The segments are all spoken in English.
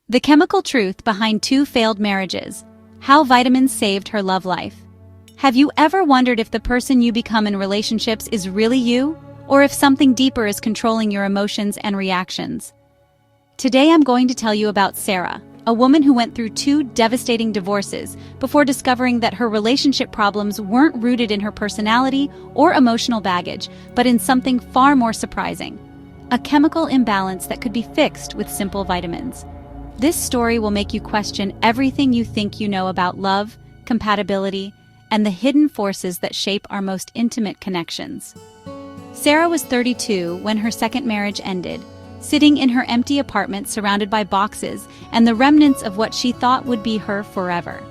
The chemical truth behind 2 failed marriages. How vitamins saved her love life. Have you ever wondered if the person you become in relationships is really you, or if something deeper is controlling your emotions and reactions? Today I'm going to tell you about Sarah, a woman who went through 2 devastating divorces before discovering that her relationship problems weren't rooted in her personality or emotional baggage, but in something far more surprising: a chemical imbalance that could be fixed with simple vitamins. This story will make you question everything you think you know about love, compatibility, and the hidden forces that shape our most intimate connections. Sarah was 32 when her second marriage ended, sitting in her empty apartment surrounded by boxes and the remnants of what she thought would be her forever.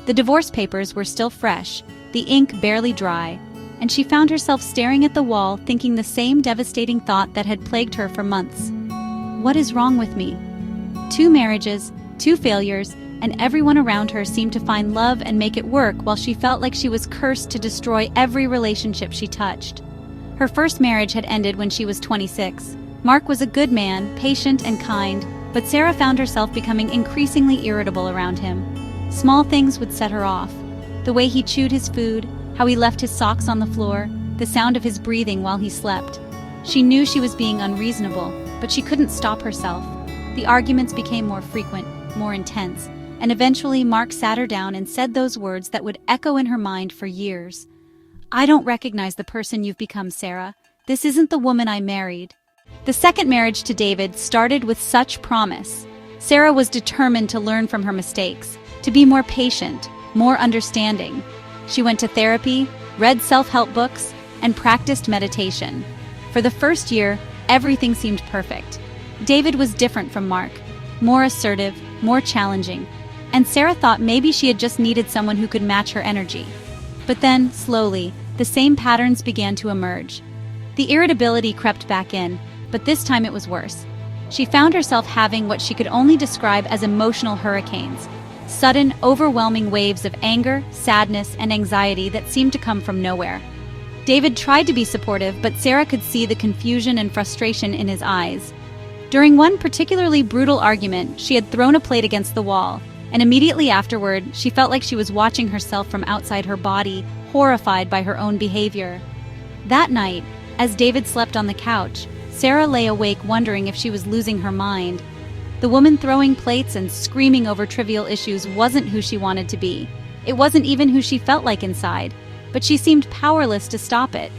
The divorce papers were still fresh, the ink barely dry, and she found herself staring at the wall thinking the same devastating thought that had plagued her for months. What is wrong with me? 2 marriages, 2 failures, and everyone around her seemed to find love and make it work while she felt like she was cursed to destroy every relationship she touched. Her first marriage had ended when she was 26. Mark was a good man, patient and kind, but Sarah found herself becoming increasingly irritable around him. Small things would set her off. The way he chewed his food, how he left his socks on the floor, the sound of his breathing while he slept. She knew she was being unreasonable, but she couldn't stop herself. The arguments became more frequent, more intense, and eventually Mark sat her down and said those words that would echo in her mind for years. "I don't recognize the person you've become, Sarah. This isn't the woman I married." The second marriage to David started with such promise. Sarah was determined to learn from her mistakes, to be more patient, more understanding. She went to therapy, read self-help books, and practiced meditation. For the first year, everything seemed perfect. David was different from Mark, more assertive, more challenging, and Sarah thought maybe she had just needed someone who could match her energy. But then, slowly, the same patterns began to emerge. The irritability crept back in, but this time it was worse. She found herself having what she could only describe as emotional hurricanes, sudden, overwhelming waves of anger, sadness, and anxiety that seemed to come from nowhere. David tried to be supportive, but Sarah could see the confusion and frustration in his eyes. During one particularly brutal argument, she had thrown a plate against the wall, and immediately afterward, she felt like she was watching herself from outside her body, horrified by her own behavior. That night, as David slept on the couch, Sarah lay awake wondering if she was losing her mind. The woman throwing plates and screaming over trivial issues wasn't who she wanted to be. It wasn't even who she felt like inside, but she seemed powerless to stop it.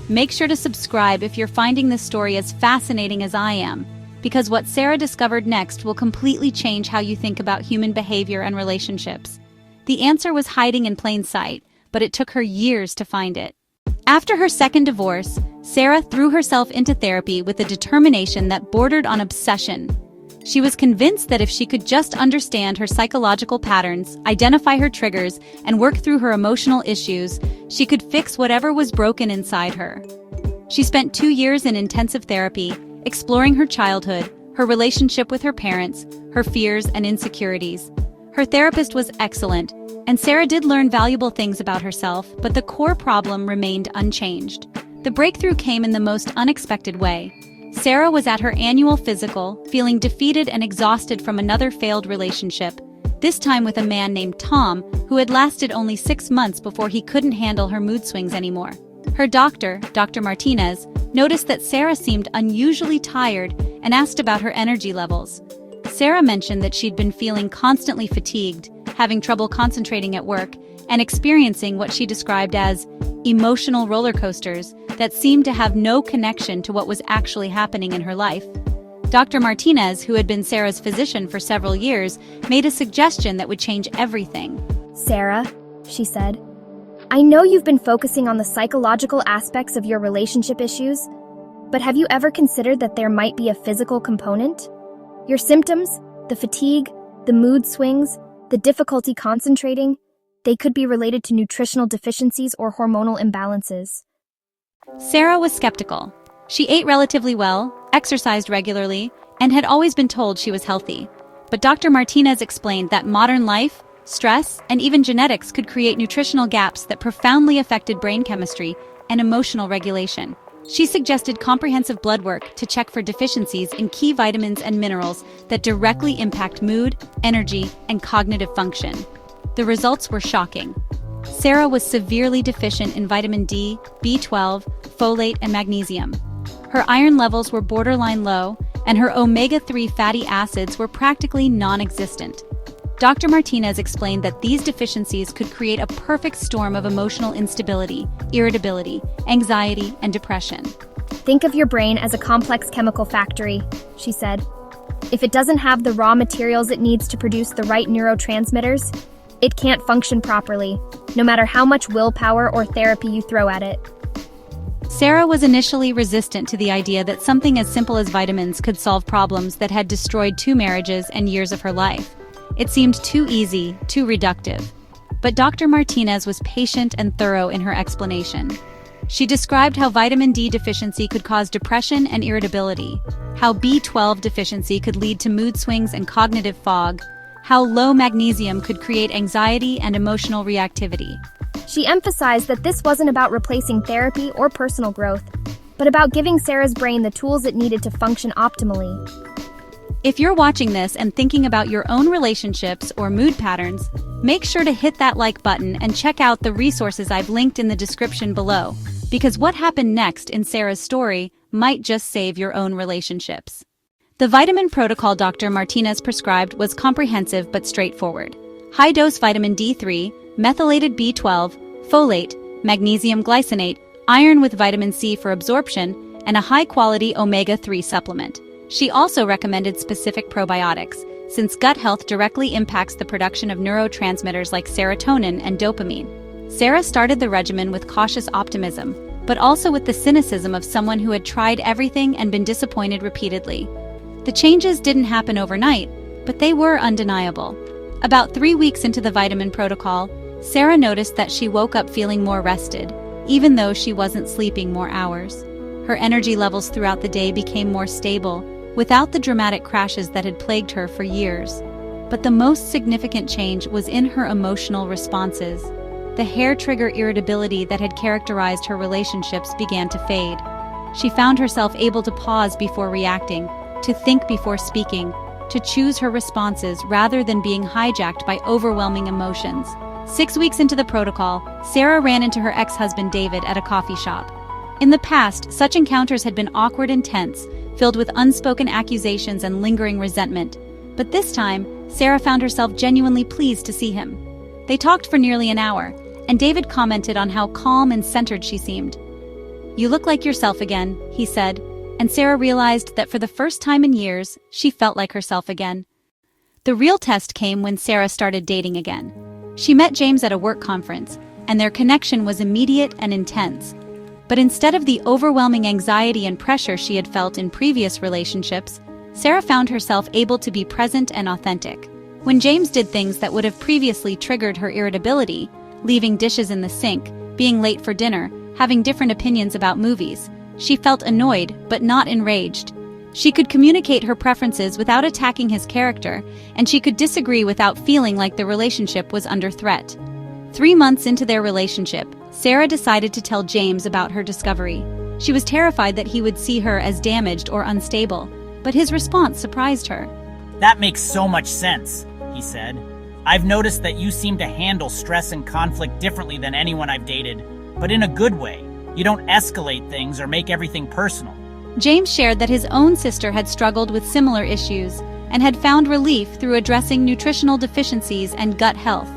Make sure to subscribe if you're finding this story as fascinating as I am, because what Sarah discovered next will completely change how you think about human behavior and relationships. The answer was hiding in plain sight, but it took her years to find it. After her second divorce, Sarah threw herself into therapy with a determination that bordered on obsession. She was convinced that if she could just understand her psychological patterns, identify her triggers, and work through her emotional issues, she could fix whatever was broken inside her. She spent 2 years in intensive therapy, exploring her childhood, her relationship with her parents, her fears and insecurities. Her therapist was excellent, and Sarah did learn valuable things about herself, but the core problem remained unchanged. The breakthrough came in the most unexpected way. Sarah was at her annual physical, feeling defeated and exhausted from another failed relationship, this time with a man named Tom, who had lasted only 6 months before he couldn't handle her mood swings anymore. Her doctor, Dr. Martinez, noticed that Sarah seemed unusually tired and asked about her energy levels. Sarah mentioned that she'd been feeling constantly fatigued, having trouble concentrating at work, and experiencing what she described as emotional roller coasters that seemed to have no connection to what was actually happening in her life. Dr. Martinez, who had been Sarah's physician for several years, made a suggestion that would change everything. "Sarah," she said, "I know you've been focusing on the psychological aspects of your relationship issues, but have you ever considered that there might be a physical component? Your symptoms, the fatigue, the mood swings, the difficulty concentrating, they could be related to nutritional deficiencies or hormonal imbalances." Sarah was skeptical. She ate relatively well, exercised regularly, and had always been told she was healthy. But Dr. Martinez explained that modern life, stress, and even genetics could create nutritional gaps that profoundly affected brain chemistry and emotional regulation. She suggested comprehensive blood work to check for deficiencies in key vitamins and minerals that directly impact mood, energy, and cognitive function. The results were shocking. Sarah was severely deficient in vitamin D, B12, folate, and magnesium. Her iron levels were borderline low, and her omega-3 fatty acids were practically non-existent. Dr. Martinez explained that these deficiencies could create a perfect storm of emotional instability, irritability, anxiety, and depression. Think of your brain as a complex chemical factory, she said. If it doesn't have the raw materials it needs to produce the right neurotransmitters, it can't function properly, no matter how much willpower or therapy you throw at it. Sarah was initially resistant to the idea that something as simple as vitamins could solve problems that had destroyed 2 marriages and years of her life. It seemed too easy, too reductive. But Dr. Martinez was patient and thorough in her explanation. She described how vitamin D deficiency could cause depression and irritability, how B12 deficiency could lead to mood swings and cognitive fog, how low magnesium could create anxiety and emotional reactivity. She emphasized that this wasn't about replacing therapy or personal growth, but about giving Sarah's brain the tools it needed to function optimally. If you're watching this and thinking about your own relationships or mood patterns, make sure to hit that like button and check out the resources I've linked in the description below, because what happened next in Sarah's story might just save your own relationships. The vitamin protocol Dr. Martinez prescribed was comprehensive but straightforward. High-dose vitamin D3, methylated B12, folate, magnesium glycinate, iron with vitamin C for absorption, and a high-quality omega-3 supplement. She also recommended specific probiotics, since gut health directly impacts the production of neurotransmitters like serotonin and dopamine. Sarah started the regimen with cautious optimism, but also with the cynicism of someone who had tried everything and been disappointed repeatedly. The changes didn't happen overnight, but they were undeniable. About 3 weeks into the vitamin protocol, Sarah noticed that she woke up feeling more rested, even though she wasn't sleeping more hours. Her energy levels throughout the day became more stable, without the dramatic crashes that had plagued her for years. But the most significant change was in her emotional responses. The hair-trigger irritability that had characterized her relationships began to fade. She found herself able to pause before reacting, to think before speaking, to choose her responses rather than being hijacked by overwhelming emotions. 6 weeks into the protocol, Sarah ran into her ex-husband David at a coffee shop. In the past, such encounters had been awkward and tense, filled with unspoken accusations and lingering resentment. But this time, Sarah found herself genuinely pleased to see him. They talked for nearly an hour, and David commented on how calm and centered she seemed. "You look like yourself again," he said, and Sarah realized that for the first time in years, she felt like herself again. The real test came when Sarah started dating again. She met James at a work conference, and their connection was immediate and intense. But instead of the overwhelming anxiety and pressure she had felt in previous relationships, Sarah found herself able to be present and authentic. When James did things that would have previously triggered her irritability, leaving dishes in the sink, being late for dinner, having different opinions about movies, she felt annoyed but not enraged. She could communicate her preferences without attacking his character, and she could disagree without feeling like the relationship was under threat. 3 months into their relationship, Sarah decided to tell James about her discovery. She was terrified that he would see her as damaged or unstable, but his response surprised her. "That makes so much sense," he said. "I've noticed that you seem to handle stress and conflict differently than anyone I've dated, but in a good way. You don't escalate things or make everything personal." James shared that his own sister had struggled with similar issues and had found relief through addressing nutritional deficiencies and gut health.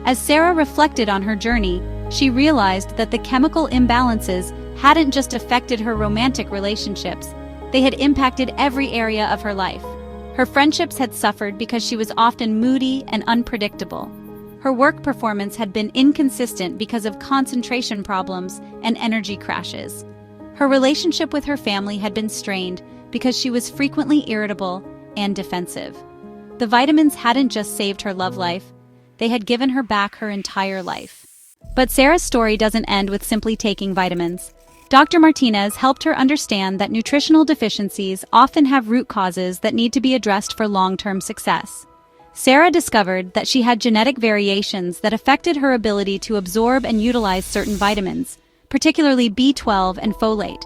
As Sarah reflected on her journey, she realized that the chemical imbalances hadn't just affected her romantic relationships, they had impacted every area of her life. Her friendships had suffered because she was often moody and unpredictable. Her work performance had been inconsistent because of concentration problems and energy crashes. Her relationship with her family had been strained because she was frequently irritable and defensive. The vitamins hadn't just saved her love life, they had given her back her entire life. But Sarah's story doesn't end with simply taking vitamins. Dr. Martinez helped her understand that nutritional deficiencies often have root causes that need to be addressed for long-term success. Sarah discovered that she had genetic variations that affected her ability to absorb and utilize certain vitamins, particularly B12 and folate.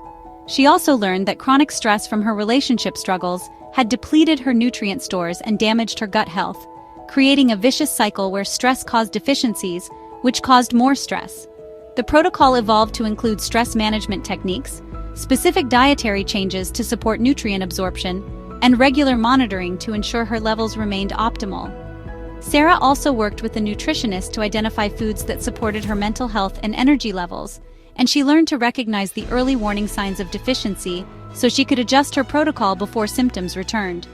She also learned that chronic stress from her relationship struggles had depleted her nutrient stores and damaged her gut health, creating a vicious cycle where stress caused deficiencies, which caused more stress. The protocol evolved to include stress management techniques, specific dietary changes to support nutrient absorption, and regular monitoring to ensure her levels remained optimal. Sarah also worked with a nutritionist to identify foods that supported her mental health and energy levels, and she learned to recognize the early warning signs of deficiency so she could adjust her protocol before symptoms returned.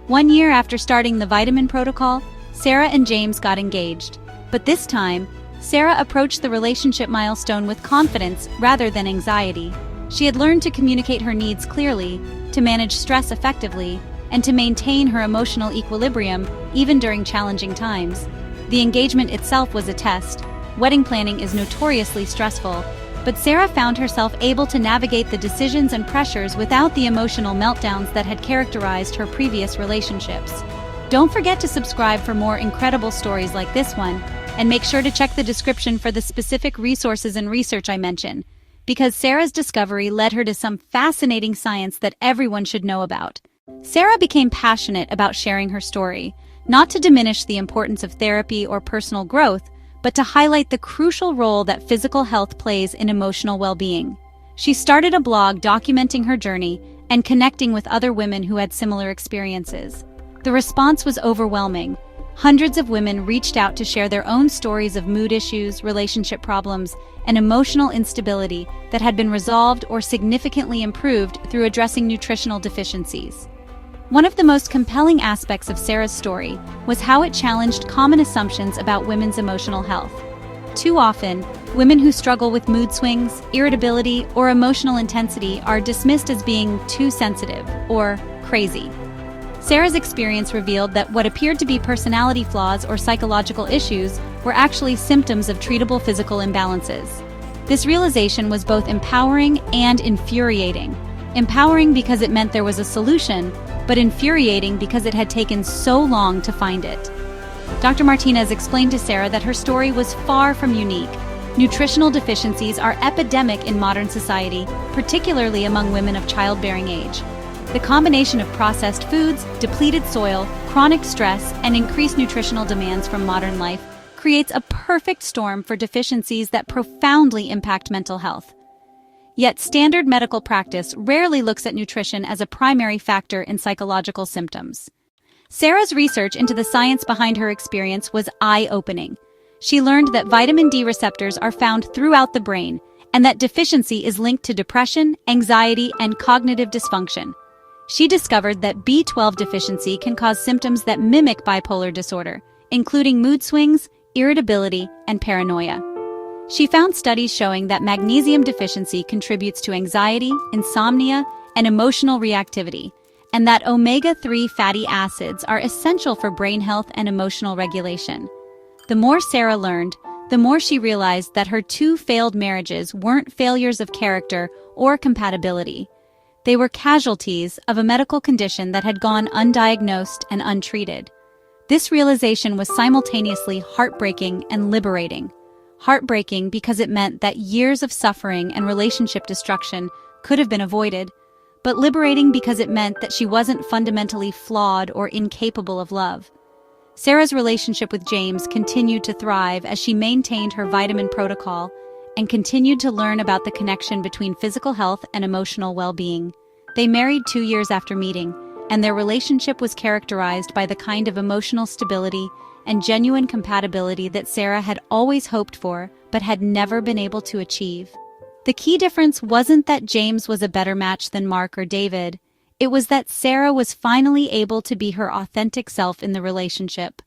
1 year after starting the vitamin protocol, Sarah and James got engaged. But this time, Sarah approached the relationship milestone with confidence rather than anxiety. She had learned to communicate her needs clearly, to manage stress effectively, and to maintain her emotional equilibrium even during challenging times. The engagement itself was a test. Wedding planning is notoriously stressful, but Sarah found herself able to navigate the decisions and pressures without the emotional meltdowns that had characterized her previous relationships. Don't forget to subscribe for more incredible stories like this one, and make sure to check the description for the specific resources and research I mention, because Sarah's discovery led her to some fascinating science that everyone should know about. Sarah became passionate about sharing her story, not to diminish the importance of therapy or personal growth, but to highlight the crucial role that physical health plays in emotional well-being. She started a blog documenting her journey and connecting with other women who had similar experiences. The response was overwhelming. Hundreds of women reached out to share their own stories of mood issues, relationship problems, and emotional instability that had been resolved or significantly improved through addressing nutritional deficiencies. One of the most compelling aspects of Sarah's story was how it challenged common assumptions about women's emotional health. Too often, women who struggle with mood swings, irritability, or emotional intensity are dismissed as being too sensitive or crazy. Sarah's experience revealed that what appeared to be personality flaws or psychological issues were actually symptoms of treatable physical imbalances. This realization was both empowering and infuriating. Empowering because it meant there was a solution, but infuriating because it had taken so long to find it. Dr. Martinez explained to Sarah that her story was far from unique. Nutritional deficiencies are epidemic in modern society, particularly among women of childbearing age. The combination of processed foods, depleted soil, chronic stress, and increased nutritional demands from modern life creates a perfect storm for deficiencies that profoundly impact mental health. Yet standard medical practice rarely looks at nutrition as a primary factor in psychological symptoms. Sarah's research into the science behind her experience was eye-opening. She learned that vitamin D receptors are found throughout the brain, and that deficiency is linked to depression, anxiety, and cognitive dysfunction. She discovered that B12 deficiency can cause symptoms that mimic bipolar disorder, including mood swings, irritability, and paranoia. She found studies showing that magnesium deficiency contributes to anxiety, insomnia, and emotional reactivity, and that omega-3 fatty acids are essential for brain health and emotional regulation. The more Sarah learned, the more she realized that her 2 failed marriages weren't failures of character or compatibility. They were casualties of a medical condition that had gone undiagnosed and untreated. This realization was simultaneously heartbreaking and liberating. Heartbreaking because it meant that years of suffering and relationship destruction could have been avoided, but liberating because it meant that she wasn't fundamentally flawed or incapable of love. Sarah's relationship with James continued to thrive as she maintained her vitamin protocol and continued to learn about the connection between physical health and emotional well-being. They married 2 years after meeting, and their relationship was characterized by the kind of emotional stability and genuine compatibility that Sarah had always hoped for but had never been able to achieve. The key difference wasn't that James was a better match than Mark or David. It was that Sarah was finally able to be her authentic self in the relationship.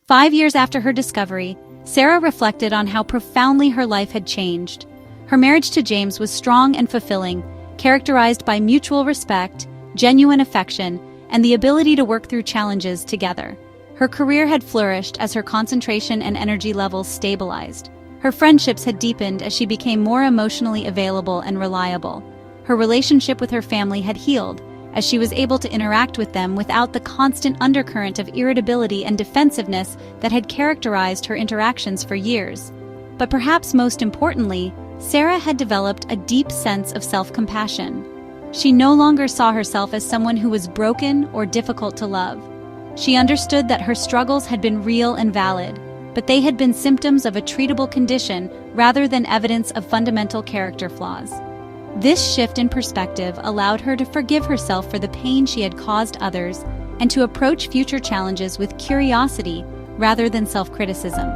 5 years after her discovery, Sarah reflected on how profoundly her life had changed. Her marriage to James was strong and fulfilling, characterized by mutual respect, genuine affection, and the ability to work through challenges together. Her career had flourished as her concentration and energy levels stabilized. Her friendships had deepened as she became more emotionally available and reliable. Her relationship with her family had healed, as she was able to interact with them without the constant undercurrent of irritability and defensiveness that had characterized her interactions for years. But perhaps most importantly, Sarah had developed a deep sense of self-compassion. She no longer saw herself as someone who was broken or difficult to love. She understood that her struggles had been real and valid, but they had been symptoms of a treatable condition rather than evidence of fundamental character flaws. This shift in perspective allowed her to forgive herself for the pain she had caused others and to approach future challenges with curiosity rather than self-criticism.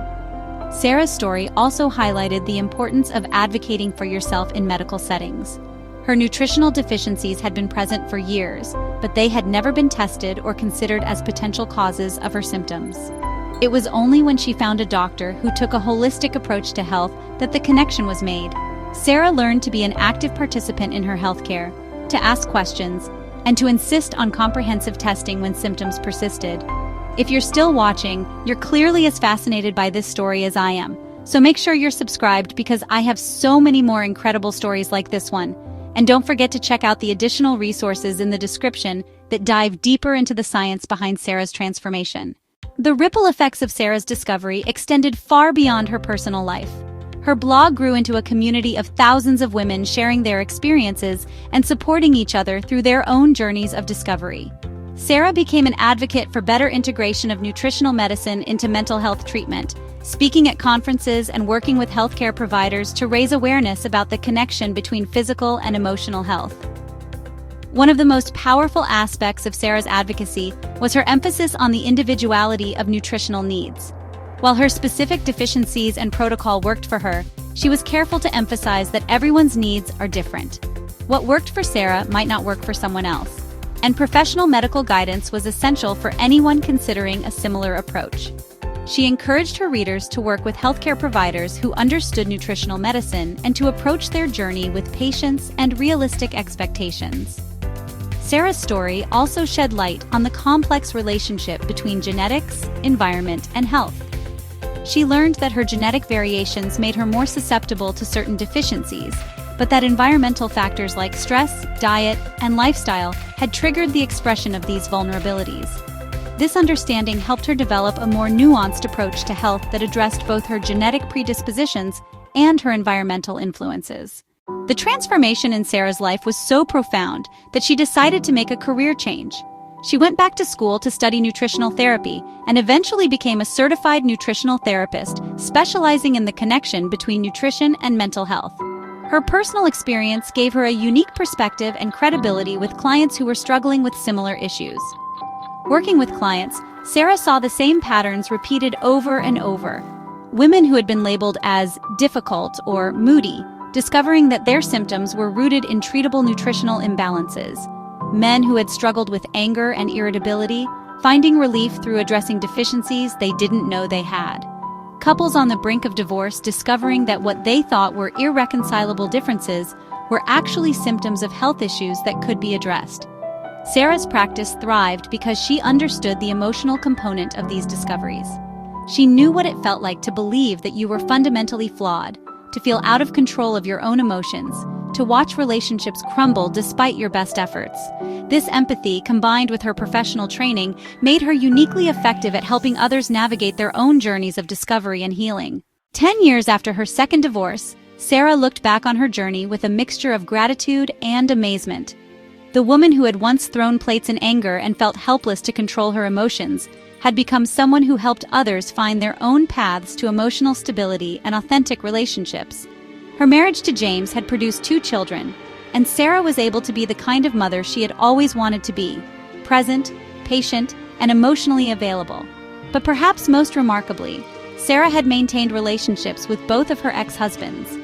Sarah's story also highlighted the importance of advocating for yourself in medical settings. Her nutritional deficiencies had been present for years, but they had never been tested or considered as potential causes of her symptoms. It was only when she found a doctor who took a holistic approach to health that the connection was made. Sarah learned to be an active participant in her healthcare, to ask questions, and to insist on comprehensive testing when symptoms persisted. If you're still watching, you're clearly as fascinated by this story as I am. So make sure you're subscribed because I have so many more incredible stories like this one. And don't forget to check out the additional resources in the description that dive deeper into the science behind Sarah's transformation. The ripple effects of Sarah's discovery extended far beyond her personal life. Her blog grew into a community of thousands of women sharing their experiences and supporting each other through their own journeys of discovery. Sarah became an advocate for better integration of nutritional medicine into mental health treatment, speaking at conferences and working with healthcare providers to raise awareness about the connection between physical and emotional health. One of the most powerful aspects of Sarah's advocacy was her emphasis on the individuality of nutritional needs. While her specific deficiencies and protocol worked for her, she was careful to emphasize that everyone's needs are different. What worked for Sarah might not work for someone else, and professional medical guidance was essential for anyone considering a similar approach. She encouraged her readers to work with healthcare providers who understood nutritional medicine and to approach their journey with patience and realistic expectations. Sarah's story also shed light on the complex relationship between genetics, environment, and health. She learned that her genetic variations made her more susceptible to certain deficiencies, but that environmental factors like stress, diet, and lifestyle had triggered the expression of these vulnerabilities. This understanding helped her develop a more nuanced approach to health that addressed both her genetic predispositions and her environmental influences. The transformation in Sarah's life was so profound that she decided to make a career change. She went back to school to study nutritional therapy and eventually became a certified nutritional therapist, specializing in the connection between nutrition and mental health. Her personal experience gave her a unique perspective and credibility with clients who were struggling with similar issues. Working with clients, Sarah saw the same patterns repeated over and over. Women who had been labeled as difficult or moody, discovering that their symptoms were rooted in treatable nutritional imbalances. Men who had struggled with anger and irritability, finding relief through addressing deficiencies they didn't know they had. Couples on the brink of divorce discovering that what they thought were irreconcilable differences were actually symptoms of health issues that could be addressed. Sarah's practice thrived because she understood the emotional component of these discoveries. She knew what it felt like to believe that you were fundamentally flawed, to feel out of control of your own emotions, to watch relationships crumble despite your best efforts. This empathy, combined with her professional training, made her uniquely effective at helping others navigate their own journeys of discovery and healing. 10 years after her second divorce, Sarah looked back on her journey with a mixture of gratitude and amazement. The woman who had once thrown plates in anger and felt helpless to control her emotions had become someone who helped others find their own paths to emotional stability and authentic relationships. Her marriage to James had produced 2 children, and Sarah was able to be the kind of mother she had always wanted to be, present, patient, and emotionally available. But perhaps most remarkably, Sarah had maintained relationships with both of her ex-husbands.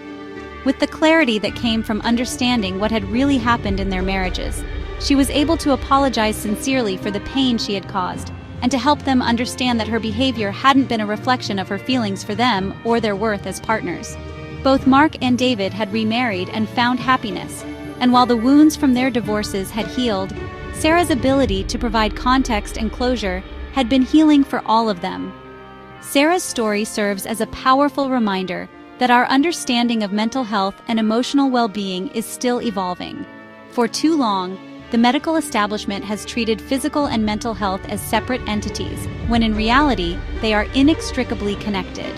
With the clarity that came from understanding what had really happened in their marriages, she was able to apologize sincerely for the pain she had caused, and to help them understand that her behavior hadn't been a reflection of her feelings for them or their worth as partners. Both Mark and David had remarried and found happiness, and while the wounds from their divorces had healed, Sarah's ability to provide context and closure had been healing for all of them. Sarah's story serves as a powerful reminder that our understanding of mental health and emotional well-being is still evolving. For too long, the medical establishment has treated physical and mental health as separate entities, when in reality, they are inextricably connected.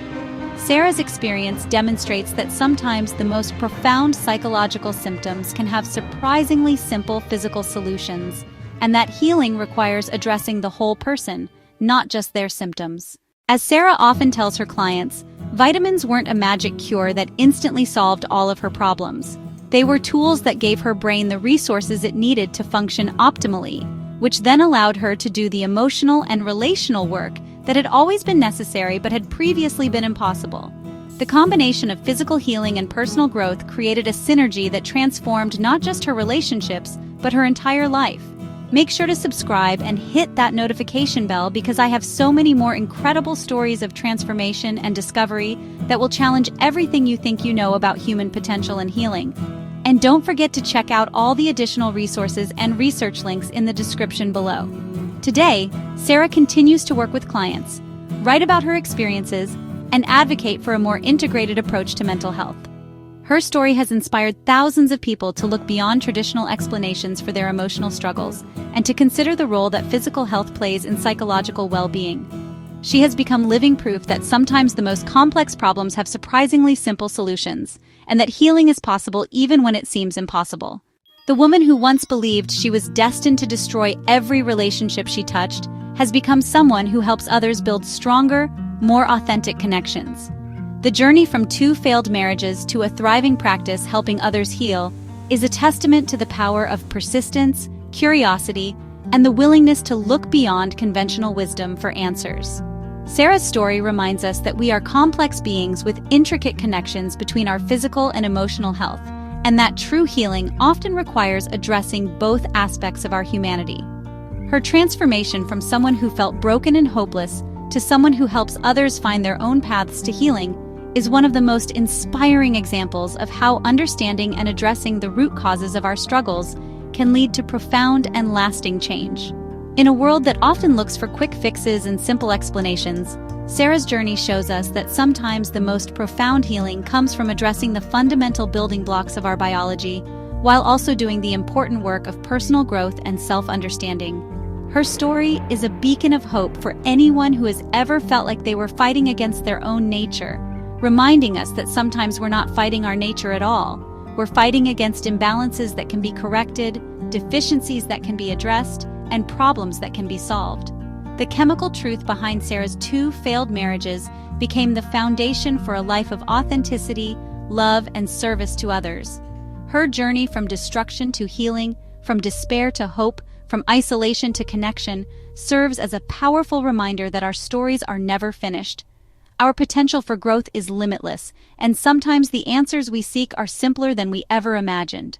Sarah's experience demonstrates that sometimes the most profound psychological symptoms can have surprisingly simple physical solutions, and that healing requires addressing the whole person, not just their symptoms. As Sarah often tells her clients, vitamins weren't a magic cure that instantly solved all of her problems. They were tools that gave her brain the resources it needed to function optimally, which then allowed her to do the emotional and relational work that had always been necessary but had previously been impossible. The combination of physical healing and personal growth created a synergy that transformed not just her relationships, but her entire life. Make sure to subscribe and hit that notification bell because I have so many more incredible stories of transformation and discovery that will challenge everything you think you know about human potential and healing. And don't forget to check out all the additional resources and research links in the description below. Today, Sarah continues to work with clients, write about her experiences, and advocate for a more integrated approach to mental health. Her story has inspired thousands of people to look beyond traditional explanations for their emotional struggles and to consider the role that physical health plays in psychological well-being. She has become living proof that sometimes the most complex problems have surprisingly simple solutions, and that healing is possible even when it seems impossible. The woman who once believed she was destined to destroy every relationship she touched has become someone who helps others build stronger, more authentic connections. The journey from 2 failed marriages to a thriving practice helping others heal is a testament to the power of persistence, curiosity, and the willingness to look beyond conventional wisdom for answers. Sarah's story reminds us that we are complex beings with intricate connections between our physical and emotional health, and that true healing often requires addressing both aspects of our humanity. Her transformation from someone who felt broken and hopeless to someone who helps others find their own paths to healing is one of the most inspiring examples of how understanding and addressing the root causes of our struggles can lead to profound and lasting change. In a world that often looks for quick fixes and simple explanations, Sarah's journey shows us that sometimes the most profound healing comes from addressing the fundamental building blocks of our biology, while also doing the important work of personal growth and self-understanding. Her story is a beacon of hope for anyone who has ever felt like they were fighting against their own nature, reminding us that sometimes we're not fighting our nature at all. We're fighting against imbalances that can be corrected, deficiencies that can be addressed, and problems that can be solved. The chemical truth behind Sarah's 2 failed marriages became the foundation for a life of authenticity, love, and service to others. Her journey from destruction to healing, from despair to hope, from isolation to connection, serves as a powerful reminder that our stories are never finished. Our potential for growth is limitless, and sometimes the answers we seek are simpler than we ever imagined.